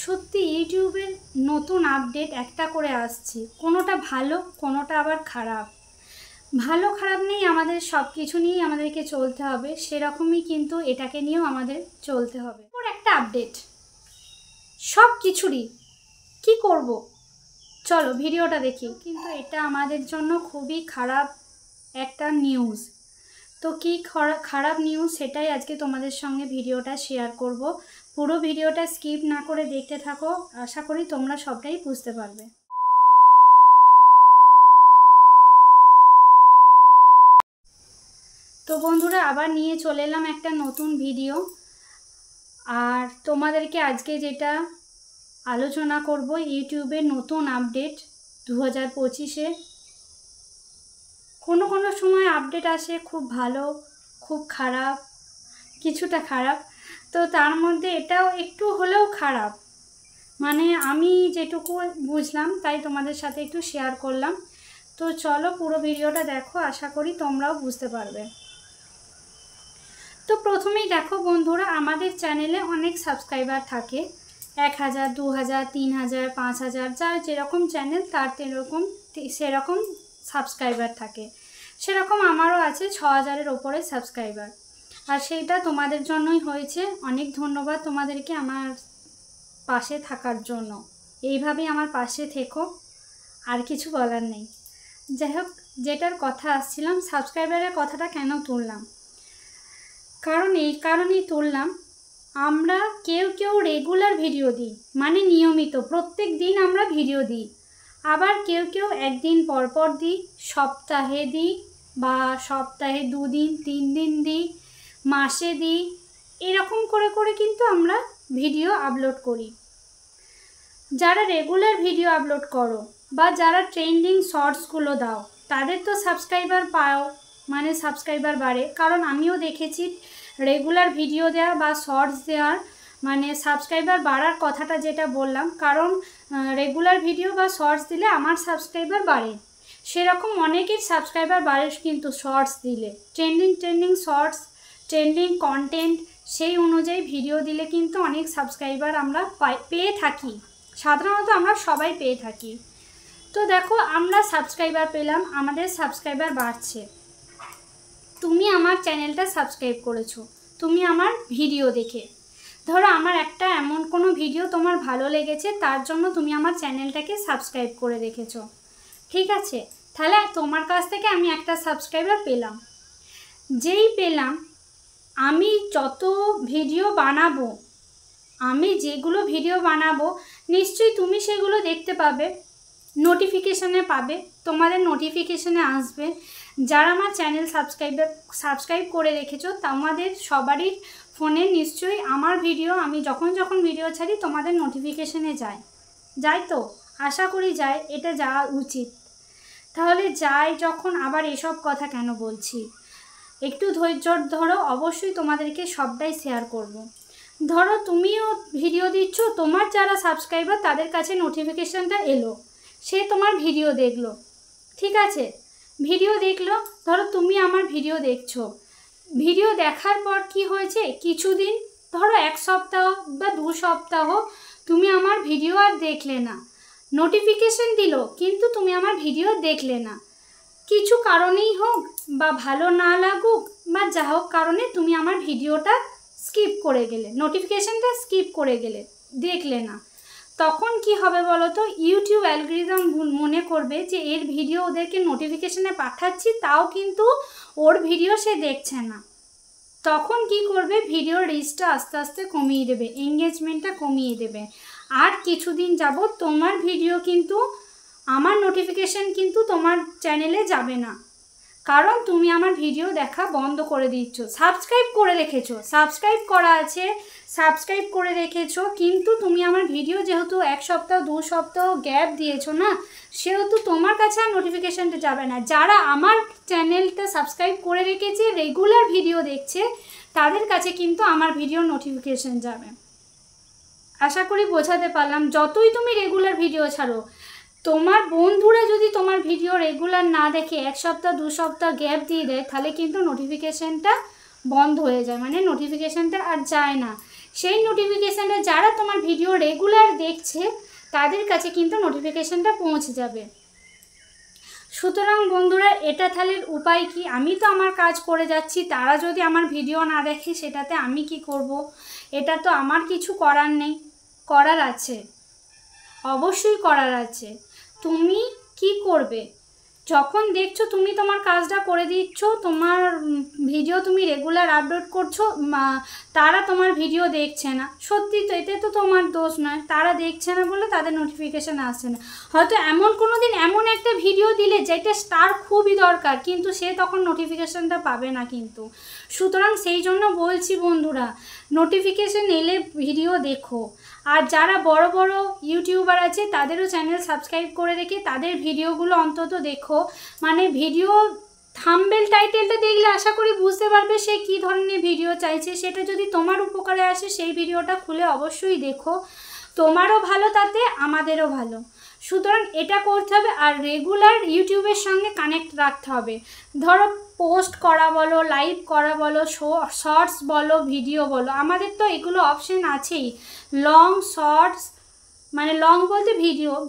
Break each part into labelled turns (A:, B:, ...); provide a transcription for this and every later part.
A: সত্যি ইউটিউবের নতুন আপডেট একটা করে আসছে, কোনোটা ভালো কোনোটা আবার খারাপ। ভালো খারাপ নেই, আমাদের সব কিছু নিয়েই আমাদেরকে চলতে হবে, সেরকমই কিন্তু এটাকে নিয়েও আমাদের চলতে হবে। ওর একটা আপডেট সব কিছুরই, কি করব চলো ভিডিওটা দেখি। কিন্তু এটা আমাদের জন্য খুবই খারাপ একটা নিউজ। তো কি খারাপ নিউজ সেটাই আজকে তোমাদের সঙ্গে ভিডিওটা শেয়ার করব। পুরো ভিডিওটা স্কিপ না করে দেখতে থাকো, আশা করি তোমরা সবটাই বুঝতে পারবে। তো বন্ধুরা, আবার নিয়ে চলে এলাম একটা নতুন ভিডিও। আর তোমাদেরকে আজকে যেটা আলোচনা করব, ইউটিউবের নতুন আপডেট 2025-এ। কোনো কোনো সময় আপডেট আসে খুব ভালো, খুব খারাপ, কিছুটা খারাপ। তো তার মধ্যে এটাও একটু হলেও খারাপ, মানে আমি যেটুকু বুঝলাম তাই তোমাদের সাথে একটু শেয়ার করলাম। তো চলো পুরো ভিডিওটা দেখো, আশা করি তোমরাও বুঝতে পারবে। তো প্রথমেই দেখো বন্ধুরা, আমাদের চ্যানেলে অনেক সাবস্ক্রাইবার থাকে, 1000, 2000, 3000, 5000, যার যেরকম চ্যানেল তার সেরকম সাবস্ক্রাইবার থাকে। সেরকম আমারও আছে 6000-এর ওপরে সাবস্ক্রাইবার। আর সেইটা তোমাদের জন্যই হয়েছে। অনেক ধন্যবাদ তোমাদেরকে আমার পাশে থাকার জন্য। এইভাবেই আমার পাশে থেকো, আর কিছু বলার নেই। যাই হোক, যেটার কথা আসছিলাম, সাবস্ক্রাইবারের কথাটা কেন তুললাম, কারণ এই কারণেই তুললাম, আমরা কেউ রেগুলার ভিডিও দিই, মানে নিয়মিত প্রত্যেক দিন আমরা ভিডিও দিই। আবার কেউ একদিন পর পর দিই, সপ্তাহে দিই, বা সপ্তাহে 2 দিন 3 দিন দিই, মাসে দিই। এরকম করে কিন্তু আমরা ভিডিও আপলোড করি। যারা রেগুলার ভিডিও আপলোড করো বা যারা ট্রেন্ডিং শর্টসগুলো দাও, তাদের তো সাবস্ক্রাইবার পাও, মানে সাবস্ক্রাইবার বাড়ে। কারণ আমিও দেখেছি রেগুলার ভিডিও দেওয়া বা শর্টস দেওয়ার মানে সাবস্ক্রাইবার বাড়ার কথাটা যেটা বললাম, কারণ রেগুলার ভিডিও বা শর্টস দিলে আমার সাবস্ক্রাইবার বাড়ে। সেরকম অনেকের সাবস্ক্রাইবার বাড়ে কিন্তু শর্টস দিলে, ট্রেন্ডিং শর্টস, ট্রেন্ডিং কন্টেন্ট, সেই অনুযায়ী ভিডিও দিলে কিন্তু অনেক সাবস্ক্রাইবার আমরা পেয়ে থাকি। সাধারণত আমরা সবাই পেয়ে থাকি। তো দেখো, আমরা সাবস্ক্রাইবার পেলাম, আমাদের সাবস্ক্রাইবার বাড়ছে। তুমি আমার চ্যানেলটা সাবস্ক্রাইব করেছো, তুমি আমার ভিডিও দেখে, ধরো আমার একটা এমন কোনো ভিডিও তোমার ভালো লেগেছে, তার জন্য তুমি আমার চ্যানেলটাকে সাবস্ক্রাইব করে রেখেছো, ঠিক আছে? তাহলে তোমার কাছ থেকে আমি একটা সাবস্ক্রাইবার পেলাম। যেই পেলাম, আমি যত ভিডিও বানাবো, আমি যেগুলো ভিডিও বানাবো নিশ্চয়ই তুমি সেগুলো দেখতে পাবে, নোটিফিকেশানে পাবে, তোমাদের নোটিফিকেশানে আসবে। যারা আমার চ্যানেল সাবস্ক্রাইব করে রেখেছো, তোমাদের সবারই ফোনে নিশ্চয়ই আমার ভিডিও, আমি যখন ভিডিও ছাড়ি তোমাদের নোটিফিকেশানে যায় তো, আশা করি যায়, এটা যাওয়া উচিত। তাহলে যায় যখন, আবার এসব কথা কেন বলছি, একটু ধৈর্য ধরো, অবশ্যই তোমাদেরকে সবটাই শেয়ার করব। ধরো তুমিও ভিডিও দিচ্ছ, তোমার যারা সাবস্ক্রাইবার তাদের কাছে নোটিফিকেশানটা এলো, সে তোমার ভিডিও দেখলো, ঠিক আছে? ভিডিও দেখলো, ধরো তুমি আমার ভিডিও দেখছো, ভিডিও দেখার পর কি হয়েছে, কিছুদিন, ধরো 1 সপ্তাহ বা 2 সপ্তাহ তুমি আমার ভিডিও আর দেখলে না, নোটিফিকেশান দিল কিন্তু তুমি আমার ভিডিও দেখলে না, কিছু কারণেই হোক, বা ভালো না লাগুক বা যা হোক কারণে তুমি আমার ভিডিওটা স্কিপ করে গেলে, নোটিফিকেশানটা স্কিপ করে গেলে, দেখলে না। তখন কি হবে বলো তো, ইউটিউব অ্যালগরিদম মনে করবে যে এর ভিডিও ওদেরকে নোটিফিকেশানে পাঠাচ্ছি, তাও কিন্তু ওর ভিডিও সে দেখছে না। তখন কি করবে, ভিডিওর রিচটা আস্তে আস্তে কমিয়ে দেবে, এঙ্গেজমেন্টটা কমিয়ে দেবে। আর কিছুদিন যাবত তোমার ভিডিও কিন্তু, আমার নোটিফিকেশান কিন্তু তোমার চ্যানেলে যাবে না, কারণ তুমি আমার ভিডিও দেখা বন্ধ করে দিচ্ছ। সাবস্ক্রাইব করে রেখেছো, সাবস্ক্রাইব করা আছে, সাবস্ক্রাইব করে রেখেছো, কিন্তু তুমি আমার ভিডিও যেহেতু 1 সপ্তাহ 2 সপ্তাহ গ্যাপ দিয়েছো না, সেহেতু তোমার কাছে আর নোটিফিকেশানটা যাবে না। যারা আমার চ্যানেলটা সাবস্ক্রাইব করে রেখেছে, রেগুলার ভিডিও দেখছে, তাদের কাছে কিন্তু আমার ভিডিওর নোটিফিকেশান যাবে। আশা করি বোঝাতে পারলাম। যতই তুমি রেগুলার ভিডিও ছাড়ো, তোমার বন্ধুরা যদি তোমার ভিডিও রেগুলার না দেখে 1 সপ্তাহ 2 সপ্তাহ গ্যাপ দিয়ে দেয়, তাহলে কিন্তু নোটিফিকেশানটা বন্ধ হয়ে যায়, মানে নোটিফিকেশানটা আর যায় না। সেই নোটিফিকেশানটা যারা তোমার ভিডিও রেগুলার দেখছে তাদের কাছে কিন্তু নোটিফিকেশানটা পৌঁছে যাবে। সুতরাং বন্ধুরা, এটা তাহলে উপায় কি? আমি তো আমার কাজ করে যাচ্ছি, তারা যদি আমার ভিডিও না দেখে সেটাতে আমি কি করব? এটা তো আমার কিছু করার নেই। করার আছে, অবশ্যই করার আছে। তুমি কি করবে? যখন দেখছো তুমি তোমার কাজটা করে দিচ্ছ, তোমার ভিডিও তুমি রেগুলার আপলোড করছো, তারা তোমার ভিডিও দেখছে না, সত্যি তো এতে তো তোমার দোষ নয়, তারা দেখছে না বলে তাদের নোটিফিকেশান আসছে না। হয়তো এমন কোনো দিন এমন একটা ভিডিও দিলে যেটা তার খুবই দরকার, কিন্তু সে তখন নোটিফিকেশানটা পাবে না কিন্তু। সুতরাং সেই জন্য বলছি বন্ধুরা, নোটিফিকেশান এলে ভিডিও দেখো। আর যারা বড় বড় ইউটিউবার আছে তাদেরও চ্যানেল সাবস্ক্রাইব করে রেখে তাদের ভিডিওগুলো অন্তত দেখো। মানে ভিডিও থাম্বনেল টাইটেলটা দেখলে আশা করি বুঝতে পারবে সে কী ধরনের ভিডিও চাইছে। সেটা যদি তোমার উপকারে আসে সেই ভিডিওটা খুলে অবশ্যই দেখো, তোমারও ভালো তাতে, আমাদেরও ভালো। সুতরাং এটা করতে হবে। আর রেগুলার ইউটিউবের সঙ্গে কানেক্ট রাখতে হবে। ধরো পোস্ট করা বলো, লাইভ করা বলো, শর্টস বলো, ভিডিও বলো, আমাদের তো এগুলো অপশান আছেই। লং, শর্টস, মানে লং বলতে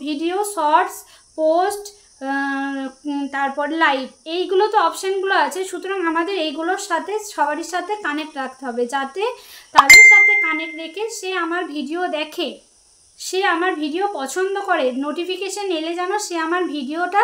A: ভিডিও, শর্টস, পোস্ট, তারপর লাইভ, এইগুলো তো অপশানগুলো আছে। সুতরাং আমাদের এইগুলোর সাথে সবারই সাথে কানেক্ট রাখতে হবে, যাতে তাদের সাথে কানেক্ট রেখে সে আমার ভিডিও দেখে, সে আমার ভিডিও পছন্দ করে, নোটিফিকেশান এলে যেন সে আমার ভিডিওটা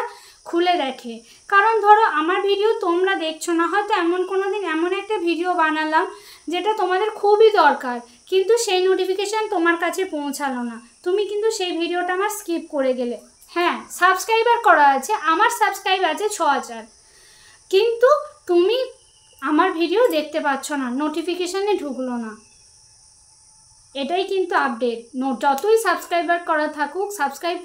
A: খুলে দেখে। কারণ ধরো আমার ভিডিও তোমরা দেখছো না, হয়তো এমন কোনো দিন এমন একটা ভিডিও বানালাম যেটা তোমাদের খুবই দরকার, কিন্তু সেই নোটিফিকেশান তোমার কাছে পৌঁছালো না, তুমি কিন্তু সেই ভিডিওটা আমার স্কিপ করে গেলে। হ্যাঁ, সাবস্ক্রাইবার করা আছে, আমার সাবস্ক্রাইব আছে 6000, কিন্তু তুমি আমার ভিডিও দেখতে পাচ্ছ না, নোটিফিকেশানে ঢুকলো না। এটাই কিন্তু আপডেট। যতই সাবস্ক্রাইব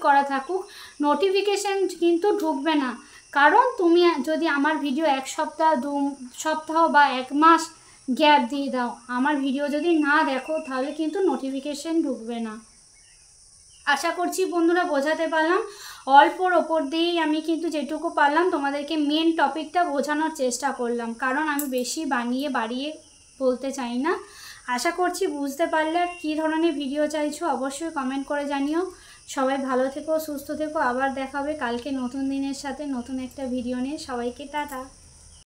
A: করা থাকুক, নোটিফিকেশান কিন্তু ঢুকবে না। কারণ তুমি যদি আমার ভিডিও 1 সপ্তাহ, 2 সপ্তাহ বা 1 মাস গ্যাপ দিয়ে দাও, আমার ভিডিও যদি না দেখো, তাহলে কিন্তু নোটিফিকেশান ঢুকবে না। আশা করছি বন্ধুরা বোঝাতে পারলাম। অল্পর ওপর দিয়েই আমি কিন্তু যেটুকু পারলাম তোমাদেরকে মেন টপিকটা বোঝানোর চেষ্টা করলাম, কারণ আমি বেশি বাড়িয়ে বলতে চাই না। আশা করছি বুঝতে পারলে। কী ধরনের ভিডিও চাইছো অবশ্যই কমেন্ট করে জানিও। সবাই ভালো থেকো, সুস্থ থেকো। আবার দেখা হবে কালকে নতুন দিনের সাথে, নতুন একটা ভিডিও নিয়ে। সবাইকে টাটা।